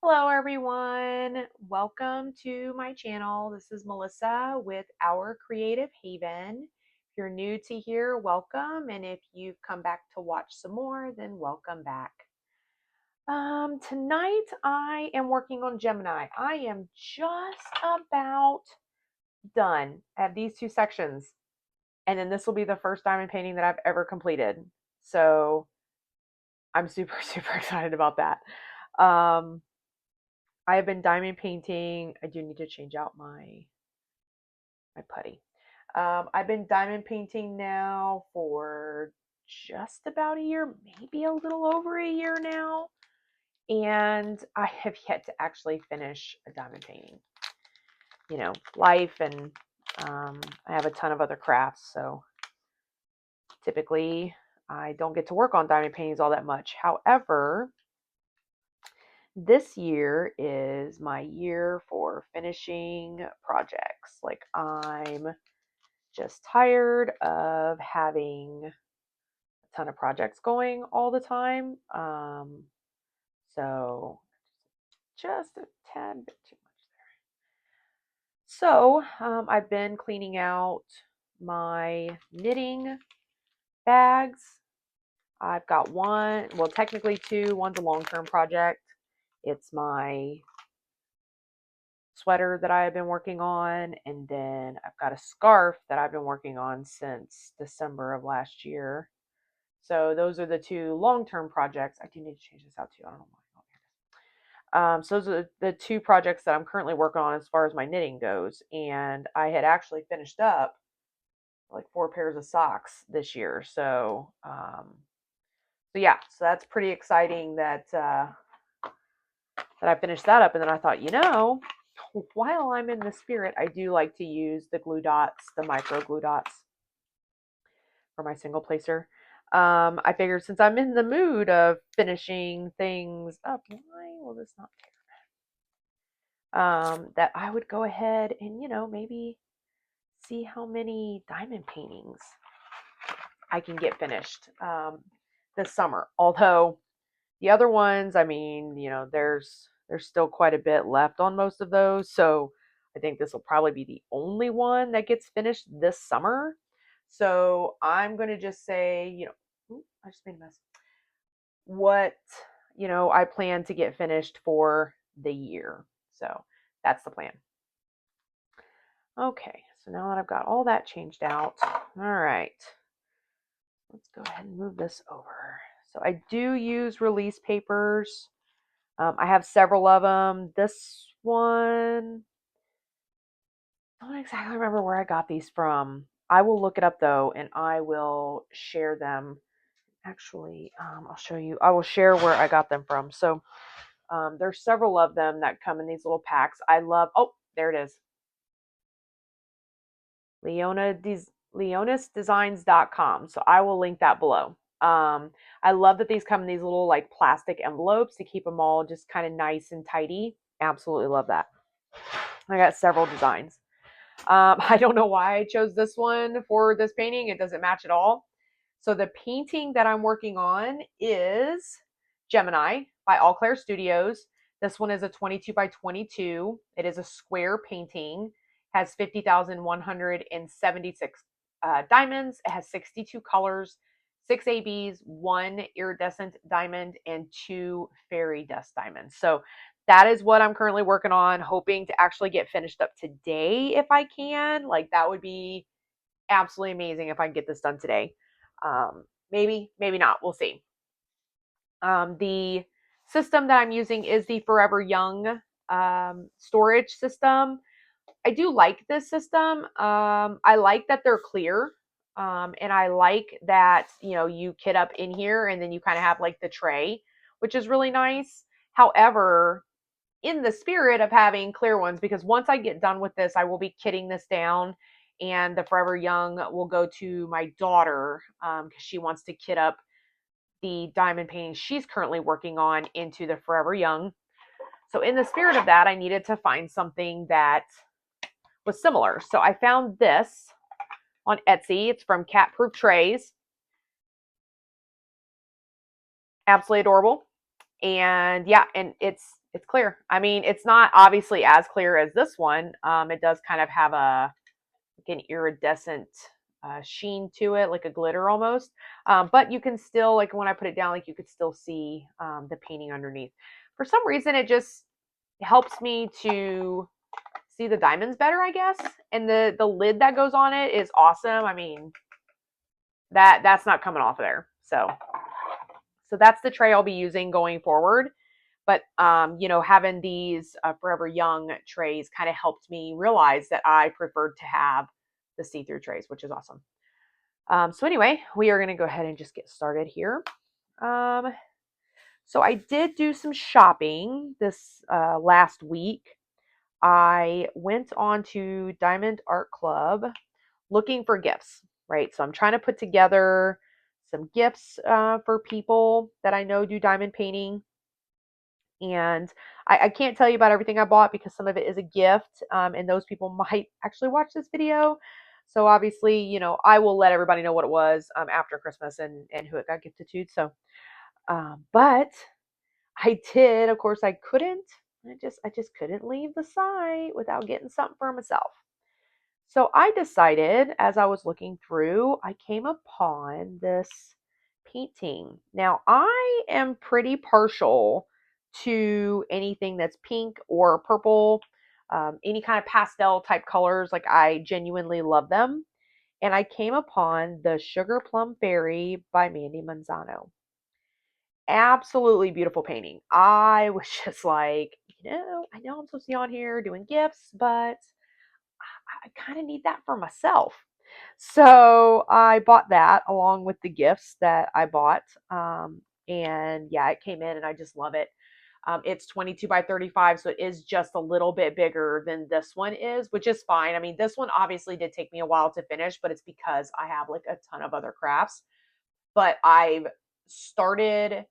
Hello everyone, welcome to my channel. This is Melissa with Our Creative Haven. If you're new to here, welcome, and if you've come back to watch some more, then welcome back. Tonight I am working on Gemini. I am just about done. I have these two sections, and then this will be the first diamond painting that I've ever completed. So I'm super excited about that. I have been diamond painting. I do need to change out my putty. I've been diamond painting now for just about a year, maybe a little over a year now. And I have yet to actually finish a diamond painting. You know, life and I have a ton of other crafts. So typically I don't get to work on diamond paintings all that much. However, this year is my year for finishing projects. Like, I'm just tired of having a ton of projects going all the time. So just a tad bit too much there. So I've been cleaning out my knitting bags. I've got one, well, technically two. One's a long-term project. It's my sweater that I have been working on, and then I've got a scarf that I've been working on since December of last year. So those are the two long-term projects. I do need to change this out too. I don't know why. So those are the two projects that I'm currently working on as far as my knitting goes. And I had actually finished up like 4 pairs of socks this year. So yeah, so that's pretty exciting that I finished that up. And then I thought, while I'm in the spirit, I do like to use the glue dots, the micro glue dots for my single placer. I figured since I'm in the mood of finishing things up, why will this not tear? That I would go ahead and, maybe see how many diamond paintings I can get finished this summer. Although the other ones, I mean, there's still quite a bit left on most of those. So I think this will probably be the only one that gets finished this summer. So I'm going to just say, I just made a mess. What, I plan to get finished for the year. So that's the plan. Okay, so now that I've got all that changed out, all right, let's go ahead and move this over. So I do use release papers. I have several of them. This one, I don't exactly remember where I got these from. I will look it up though, and I will share them. Actually, I'll show you. I will share where I got them from. So there's several of them that come in these little packs. I love, oh, there it is. LeonisDesigns.com. So I will link that below. I love that these come in these little like plastic envelopes to keep them all just kind of nice and tidy. Absolutely love that. I got several designs. I don't know why I chose this one for this painting. It doesn't match at all. So the painting that I'm working on is Gemini by Auclair Studios. This one is a 22 by 22. It is a square painting. Has 50,176 diamonds. It has 62 colors, 6 ABs, 1 iridescent diamond, and 2 fairy dust diamonds. So that is what I'm currently working on, hoping to actually get finished up today if I can. Like, that would be absolutely amazing if I can get this done today. Maybe not. We'll see. The system that I'm using is the Forever Young storage system. I do like this system. I like that they're clear. And I like that, you kit up in here and then you kind of have like the tray, which is really nice. However, in the spirit of having clear ones, because once I get done with this, I will be kitting this down, and the Forever Young will go to my daughter because she wants to kit up the diamond painting she's currently working on into the Forever Young. So in the spirit of that, I needed to find something that was similar. So I found this on Etsy. It's from Cat Proof Trays. Absolutely adorable. And yeah, and it's It's clear. I mean, it's not obviously as clear as this one. It does kind of have like an iridescent sheen to it, like a glitter almost. But you can still, like when I put it down, like you could still see the painting underneath. For some reason, it just helps me to see the diamonds better, I guess. And the lid that goes on it is awesome. I mean, that's not coming off of there. So that's the tray I'll be using going forward. But having these Forever Young trays kind of helped me realize that I preferred to have the see-through trays, which is awesome. So anyway, we are going to go ahead and just get started here. So I did do some shopping this last week. I went on to Diamond Art Club looking for gifts, right? So I'm trying to put together some gifts for people that I know do diamond painting. And I can't tell you about everything I bought because some of it is a gift, and those people might actually watch this video. So obviously, I will let everybody know what it was after Christmas and who it got gifted to. So, but I did, of course, I couldn't. I just couldn't leave the site without getting something for myself. So I decided, as I was looking through, I came upon this painting. Now, I am pretty partial to anything that's pink or purple, any kind of pastel type colors. Like, I genuinely love them. And I came upon the Sugar Plum Fairy by Mandy Manzano. Absolutely beautiful painting. I was just like, I know I'm supposed to be on here doing gifts, but I kind of need that for myself. So I bought that along with the gifts that I bought. And yeah, it came in and I just love it. It's 22 by 35, so it is just a little bit bigger than this one is, which is fine. I mean, this one obviously did take me a while to finish, but it's because I have like a ton of other crafts. But I've started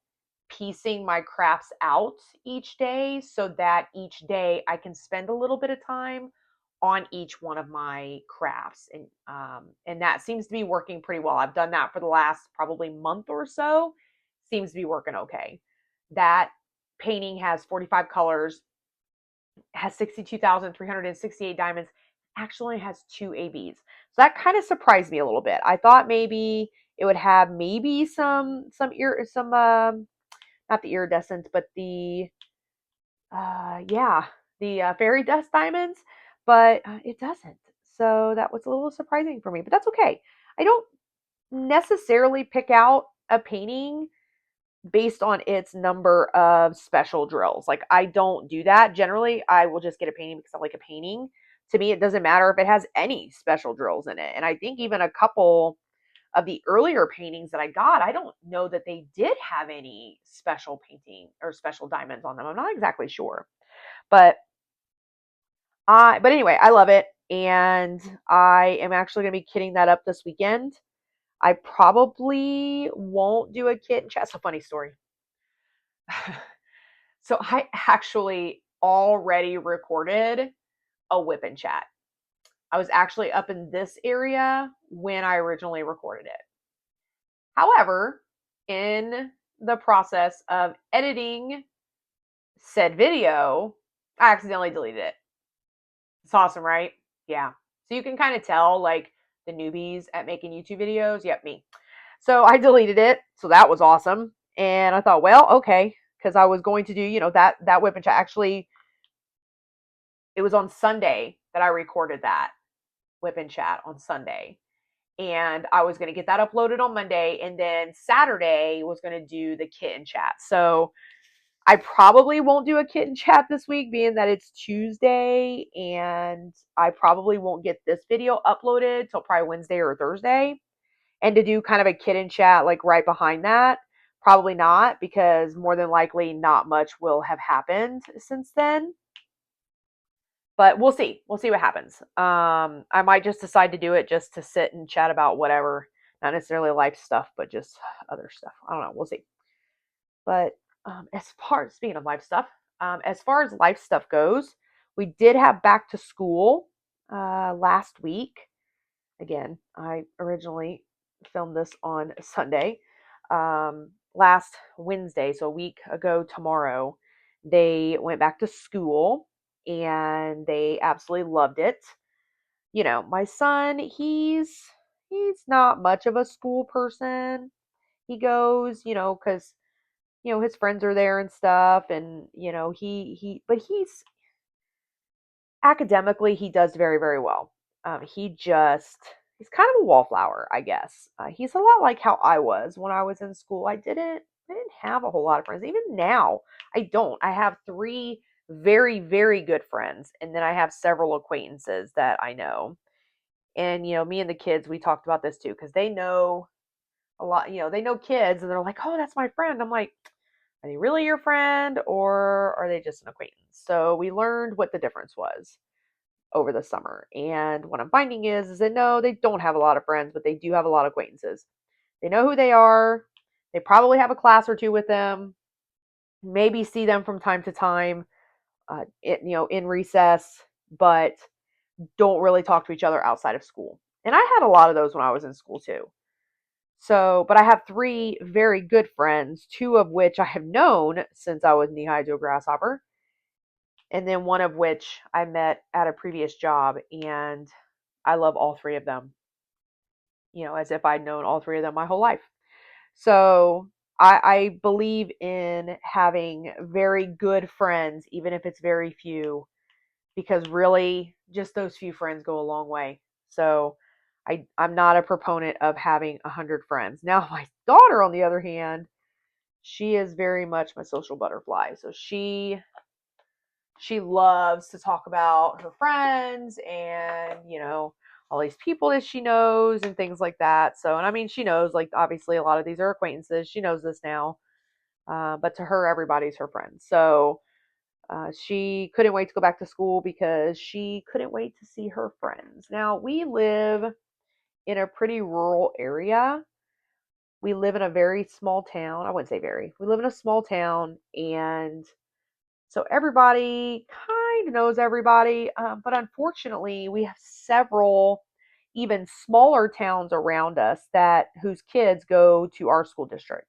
piecing my crafts out each day so that each day I can spend a little bit of time on each one of my crafts, and that seems to be working pretty well. I've done that for the last probably month or so. Seems to be working okay. That painting has 45 colors, has 62,368 diamonds, actually has 2 ABs. So that kind of surprised me a little bit. I thought maybe it would have maybe some not the iridescent, but the fairy dust diamonds, but it doesn't. So that was a little surprising for me, but that's okay. I don't necessarily pick out a painting based on its number of special drills. Like, I don't do that. Generally, I will just get a painting because I like a painting. To me, it doesn't matter if it has any special drills in it. And I think even a couple of the earlier paintings that I got, I don't know that they did have any special painting or special diamonds on them. I'm not exactly sure. But anyway, I love it. And I am actually going to be kitting that up this weekend. I probably won't do a kit and chat. It's a funny story. So I actually already recorded a WIP and chat. I was actually up in this area when I originally recorded it. However, in the process of editing said video, I accidentally deleted it. It's awesome, right? Yeah. So you can kind of tell, like, the newbies at making YouTube videos. Yep, me. So I deleted it. So that was awesome. And I thought, well, okay, because I was going to do, that WIP and chat. Actually, it was on Sunday that I recorded that WIP and chat on Sunday. And I was going to get that uploaded on Monday. And then Saturday was going to do the kit and chat. So I probably won't do a kit and chat this week, being that it's Tuesday, and I probably won't get this video uploaded till probably Wednesday or Thursday. And to do kind of a kit and chat like right behind that, probably not, because more than likely not much will have happened since then. But we'll see. We'll see what happens. I might just decide to do it just to sit and chat about whatever, not necessarily life stuff, but just other stuff. I don't know. We'll see. But speaking of life stuff, as far as life stuff goes, we did have back to school last week. Again, I originally filmed this on Sunday, last Wednesday, so a week ago tomorrow. They went back to school and they absolutely loved it. My son, he's not much of a school person. He goes, cuz his friends are there and stuff, and but academically he does very, very well. He's kind of a wallflower, I guess. He's a lot like how I was when I was in school. I didn't have a whole lot of friends. Even now, I don't. I have three very, very good friends, and then I have several acquaintances that I know. And me and the kids, we talked about this too because they know a lot. They know kids, and they're like, "Oh, that's my friend." I'm like, "Are they really your friend, or are they just an acquaintance?" So we learned what the difference was over the summer. And what I'm finding is that no, they don't have a lot of friends, but they do have a lot of acquaintances. They know who they are. They probably have a class or two with them. Maybe see them from time to time, in recess, but don't really talk to each other outside of school. And I had a lot of those when I was in school too. So, but I have three very good friends, two of which I have known since I was knee high to a grasshopper, and then one of which I met at a previous job, and I love all three of them, as if I'd known all three of them my whole life. So I believe in having very good friends, even if it's very few, because really just those few friends go a long way. So I'm not a proponent of having 100 friends. Now, my daughter, on the other hand, she is very much my social butterfly. So she loves to talk about her friends and, all these people that she knows and things like that. So, and I mean, she knows, like, obviously a lot of these are acquaintances. She knows this now. But to her, everybody's her friend. So she couldn't wait to go back to school because she couldn't wait to see her friends. Now, we live in a pretty rural area. We live in a very small town. I wouldn't say very. We live in a small town, and so everybody kind of knows everybody, but unfortunately, we have several even smaller towns around us that whose kids go to our school district.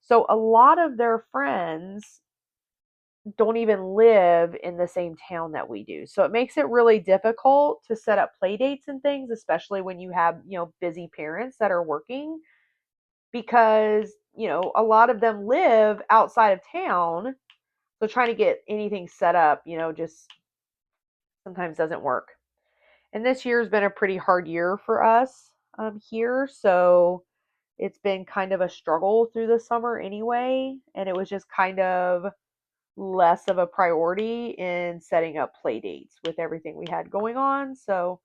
So a lot of their friends don't even live in the same town that we do. So it makes it really difficult to set up play dates and things, especially when you have, busy parents that are working because, a lot of them live outside of town. So trying to get anything set up, just sometimes doesn't work. And this year's been a pretty hard year for us here. So it's been kind of a struggle through the summer anyway. And it was just kind of less of a priority in setting up play dates with everything we had going on. So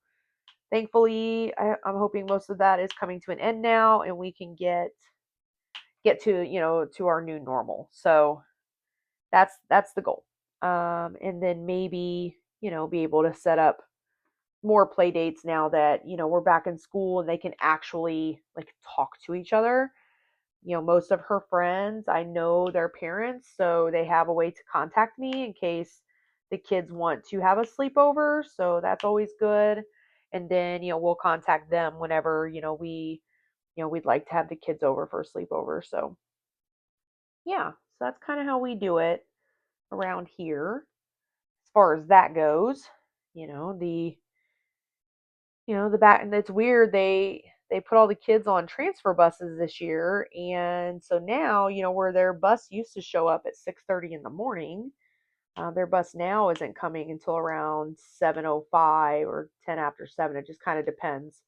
thankfully, I'm hoping most of that is coming to an end now and we can get to, to our new normal. So that's the goal. And then maybe, be able to set up more play dates now that, we're back in school and they can actually like talk to each other. Most of her friends, I know their parents, so they have a way to contact me in case the kids want to have a sleepover. So that's always good. And then, we'll contact them whenever, we'd like to have the kids over for a sleepover. So yeah, so that's kind of how we do it around here as far as that goes. You know, the the back, and it's weird, they put all the kids on transfer buses this year, and so now, where their bus used to show up at 6:30 in the morning, their bus now isn't coming until around 7:05 or 10 after 7. It just kind of depends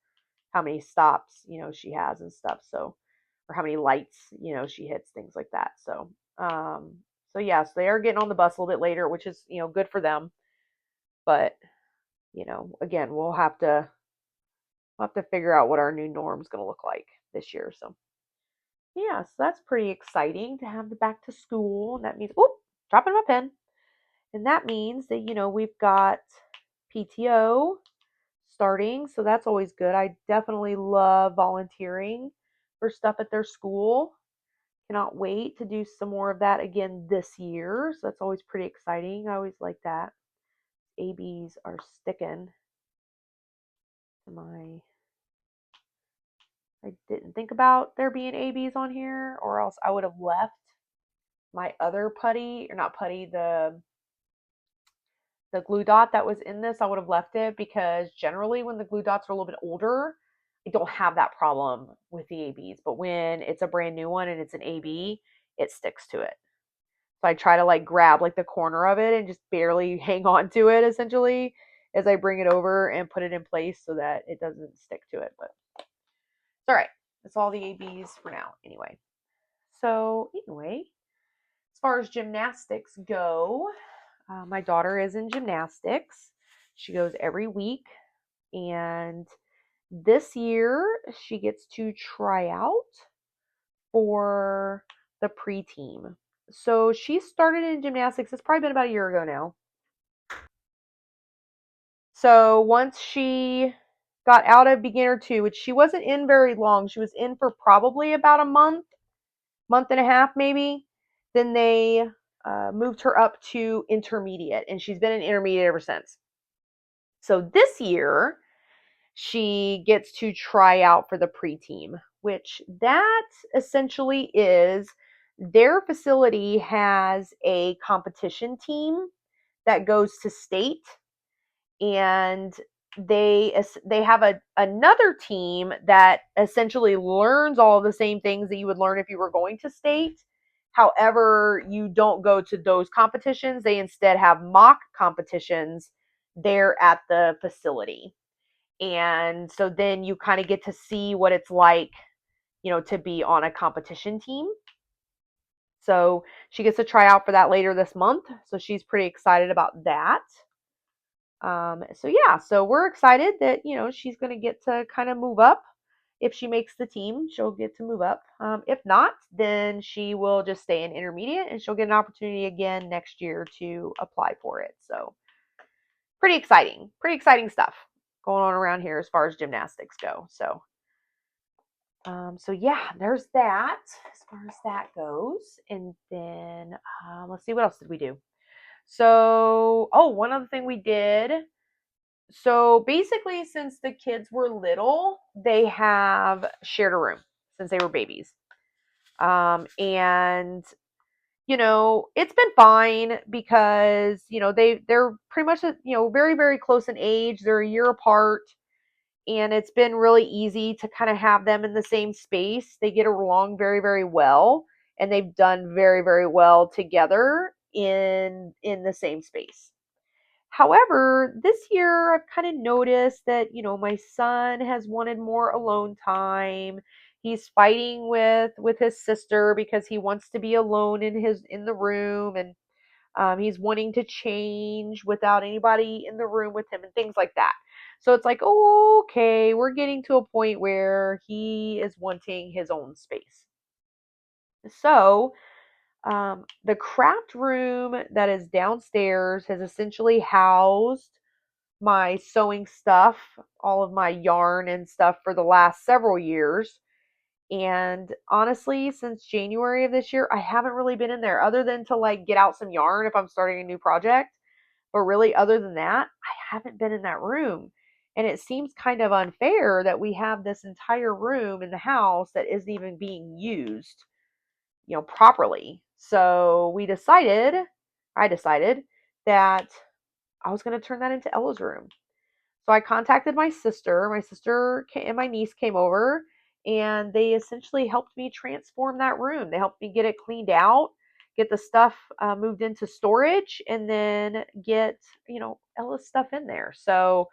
how many stops, she has and stuff. So, or how many lights, she hits, things like that. So, so yes, they are getting on the bus a little bit later, which is, good for them. But, again, we'll have to figure out what our new norm is going to look like this year. So, yeah, so that's pretty exciting to have the back to school. And that means, oh, dropping my pen. And that means that, we've got PTO starting. So that's always good. I definitely love volunteering for stuff at their school. Cannot wait to do some more of that again this year. So that's always pretty exciting. I always like that. ABs are sticking to my. I didn't think about there being ABs on here, or else I would have left my other putty, or not putty, the glue dot that was in this, I would have left it, because generally when the glue dots are a little bit older, I don't have that problem with the ABs. But when it's a brand new one and it's an AB, it sticks to it. So I try to like grab like the corner of it and just barely hang on to it essentially as I bring it over and put it in place so that it doesn't stick to it. But it's all right. That's all the ABs for now anyway. So anyway, as far as gymnastics go, my daughter is in gymnastics. She goes every week, and this year she gets to try out for the pre-team. So she started in gymnastics. It's probably been about a year ago now. So once she got out of beginner two, which she wasn't in very long, she was in for probably about a month, month and a half maybe. Then they moved her up to intermediate, and she's been in intermediate ever since. So this year, she gets to try out for the pre-team, which that essentially is their facility has a competition team that goes to state, and they have another team that essentially learns all the same things that you would learn if you were going to state. However, you don't go to those competitions. They instead have mock competitions there at the facility. And so then you kind of get to see what it's like, to be on a competition team. So she gets to try out for that later this month. So she's pretty excited about that. So yeah, so we're excited that, she's going to get to kind of move up. If she makes the team, she'll get to move up. If not, then she will just stay in intermediate, and she'll get an opportunity again next year to apply for it. So pretty exciting stuff going on around here as far as gymnastics go. So yeah, there's that as far as that goes. And then let's see, what else did we do? So, one other thing we did. So basically, since the kids were little, they have shared a room since they were babies. And it's been fine because, they're pretty much, very, very close in age. They're a year apart, and it's been really easy to kind of have them in the same space. They get along very, very well, and they've done very, very well together in the same space. However, this year I've kind of noticed that, my son has wanted more alone time. He's fighting with his sister because he wants to be alone in the room, and he's wanting to change without anybody in the room with him and things like that. So it's like, oh, okay, we're getting to a point where he is wanting his own space. So the craft room that is downstairs has essentially housed my sewing stuff, all of my yarn and stuff for the last several years. And honestly, since January of this year, I haven't really been in there other than to like get out some yarn if I'm starting a new project. But really, other than that, I haven't been in that room. And it seems kind of unfair that we have this entire room in the house that isn't even being used, properly. So I decided that I was going to turn that into Ella's room. So I contacted my sister. My sister and my niece came over, and they essentially helped me transform that room. They helped me get it cleaned out, get the stuff moved into storage, and then get, Ella's stuff in there. So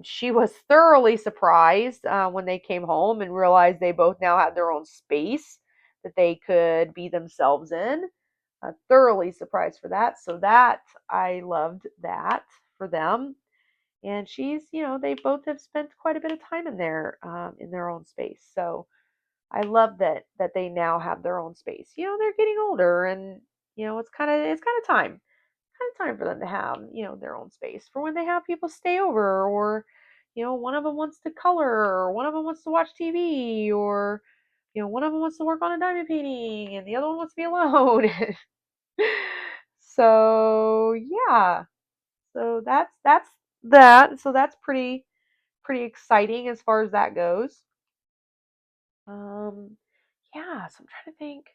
she was thoroughly surprised when they came home and realized they both now had their own space that they could be themselves in. Thoroughly surprised for that. So that I loved that for them. And they both have spent quite a bit of time in their own space. So I love that they now have their own space. They're getting older, and it's kind of time for them to have their own space for when they have people stay over, or one of them wants to color, or one of them wants to watch TV, or one of them wants to work on a diamond painting, and the other one wants to be alone. So yeah, so that's that. So that's pretty exciting as far as that goes. Um, yeah, so I'm trying to think.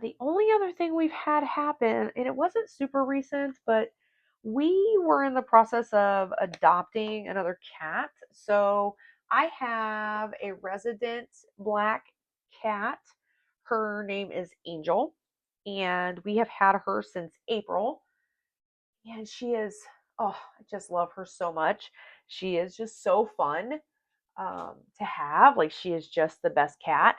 the only other thing we've had happen, and it wasn't super recent, but we were in the process of adopting another cat. So I have a resident black cat. Her name is Angel, and we have had her since April. And she is, oh, I just love her so much. She is just so fun to have. Like, she is just the best cat.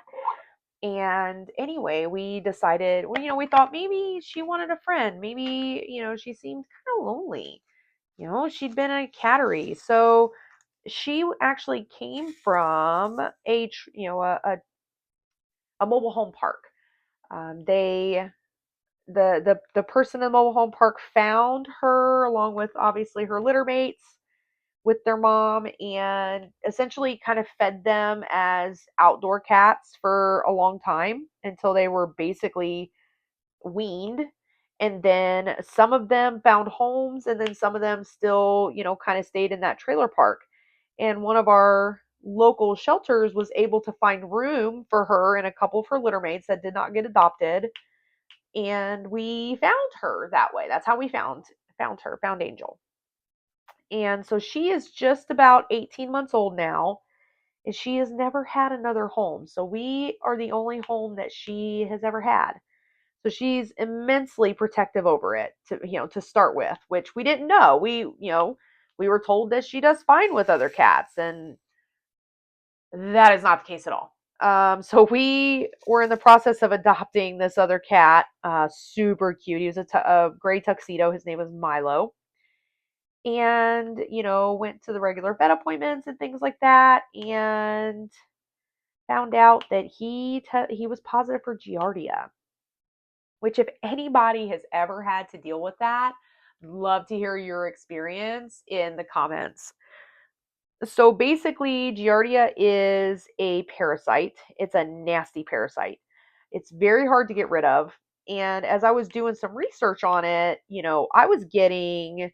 And anyway, we decided, well, we thought maybe she wanted a friend. Maybe, she seemed kind of lonely. She'd been in a cattery. So she actually came from a mobile home park. The person in the mobile home park found her along with obviously her litter mates with their mom, and essentially kind of fed them as outdoor cats for a long time until they were basically weaned. And then some of them found homes, and then some of them still, kind of stayed in that trailer park. And one of our local shelters was able to find room for her and a couple of her litter mates that did not get adopted. And we found her that way. That's how we found Angel. And so she is just about 18 months old now, and she has never had another home. So we are the only home that she has ever had. So she's immensely protective over it to start with, which we didn't know. We were told that she does fine with other cats, and that is not the case at all. So we were in the process of adopting this other cat, super cute. He was a gray tuxedo. His name was Milo. And, went to the regular vet appointments and things like that, and found out that he was positive for Giardia, which, if anybody has ever had to deal with that, love to hear your experience in the comments. So basically, Giardia is a parasite. It's a nasty parasite. It's very hard to get rid of. And as I was doing some research on it, I was getting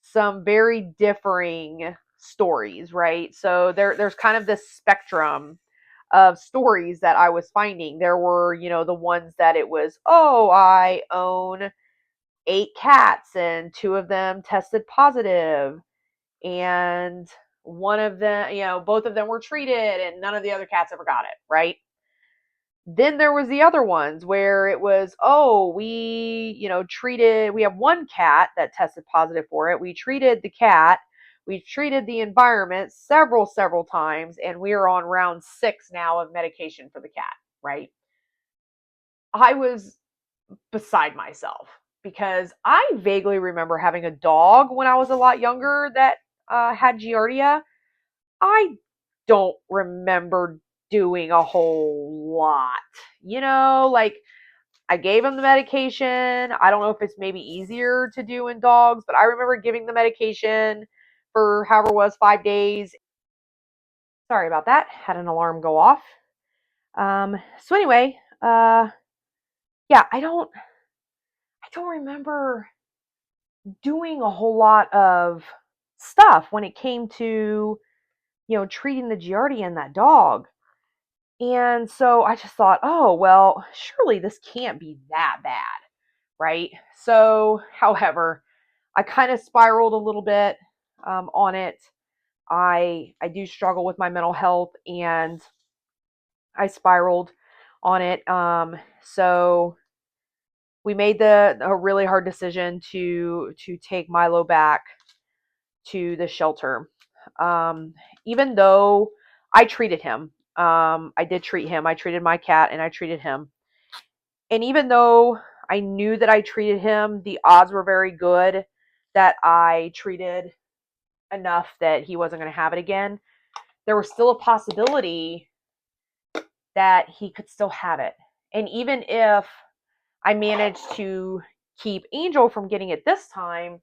some very differing stories, right? So there's kind of this spectrum of stories that I was finding. There were, the ones that it was, oh, I own 8 cats and 2 of them tested positive, and one of them, both of them were treated and none of the other cats ever got it, right? Then there was the other ones where it was, oh, we have one cat that tested positive for it. We treated the cat, we treated the environment several times, and we are on round 6 now of medication for the cat, right? I was beside myself because I vaguely remember having a dog when I was a lot younger that had Giardia. I don't remember doing a whole lot. Like, I gave him the medication. I don't know if it's maybe easier to do in dogs, but I remember giving the medication for however it was 5 days. Sorry about that. Had an alarm go off. So anyway, yeah, I don't remember doing a whole lot of stuff when it came to, treating the Giardia and that dog. And so I just thought, oh, well, surely this can't be that bad, right? So, however, I kind of spiraled a little bit on it. I do struggle with my mental health, and I spiraled on it. So we made a really hard decision to take Milo back to the shelter. Even though I treated him, I did treat him. I treated my cat and I treated him. And even though I knew that I treated him, the odds were very good that I treated enough that he wasn't going to have it again. There was still a possibility that he could still have it. And even if I managed to keep Angel from getting it this time,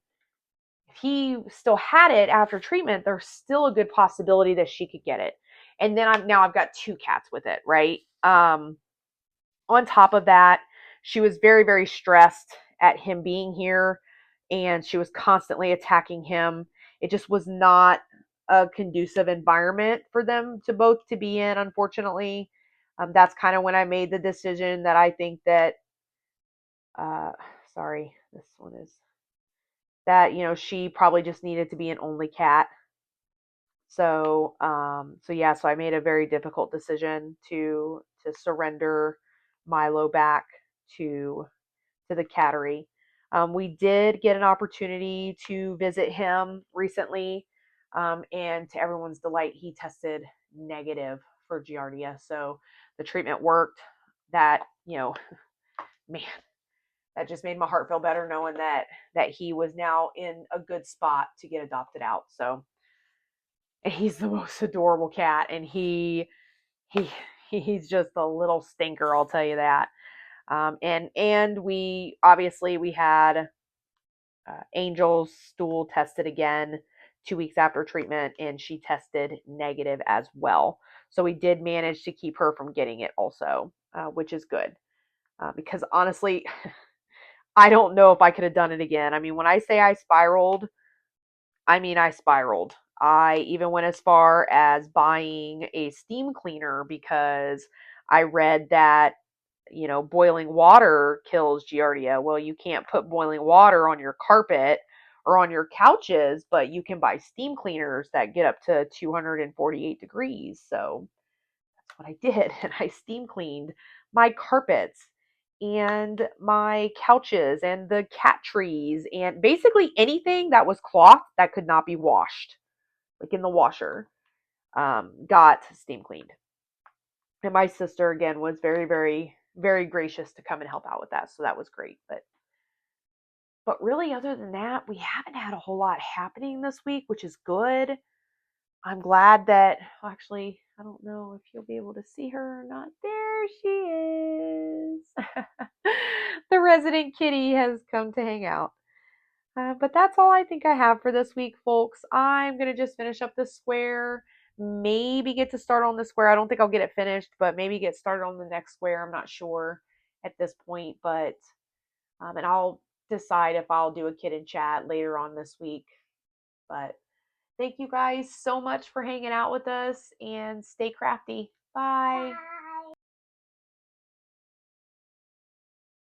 if he still had it after treatment, there's still a good possibility that she could get it. And then I've got 2 cats with it, right? On top of that, she was very, very stressed at him being here, and she was constantly attacking him. It just was not a conducive environment for them to both to be in, unfortunately. That's kind of when I made the decision that I think that, uh, sorry, this one is that, she probably just needed to be an only cat. So yeah, so I made a very difficult decision to surrender Milo back to the cattery. We did get an opportunity to visit him recently, and to everyone's delight, he tested negative for Giardia. So the treatment worked. That, man, that just made my heart feel better knowing that he was now in a good spot to get adopted out. So he's the most adorable cat, and he he's just a little stinker, I'll tell you that. And we had Angel's stool tested again 2 weeks after treatment, and she tested negative as well. So we did manage to keep her from getting it also, which is good. Because honestly, I don't know if I could have done it again. I mean, when I say I spiraled, I mean I spiraled. I even went as far as buying a steam cleaner because I read that, boiling water kills Giardia. Well, you can't put boiling water on your carpet or on your couches, but you can buy steam cleaners that get up to 248 degrees. So that's what I did. And I steam cleaned my carpets and my couches and the cat trees and basically anything that was cloth that could not be washed, like in the washer, got steam cleaned. And my sister again was very, very, very gracious to come and help out with that. So that was great. But really, other than that, we haven't had a whole lot happening this week, which is good. I'm glad that, well, actually, I don't know if you'll be able to see her or not. There she is. The resident kitty has come to hang out. But that's all I think I have for this week, folks. I'm going to just finish up this square, maybe get to start on the square. I don't think I'll get it finished, but maybe get started on the next square. I'm not sure at this point, but and I'll decide if I'll do a kid in chat later on this week. But thank you guys so much for hanging out with us, and stay crafty. Bye.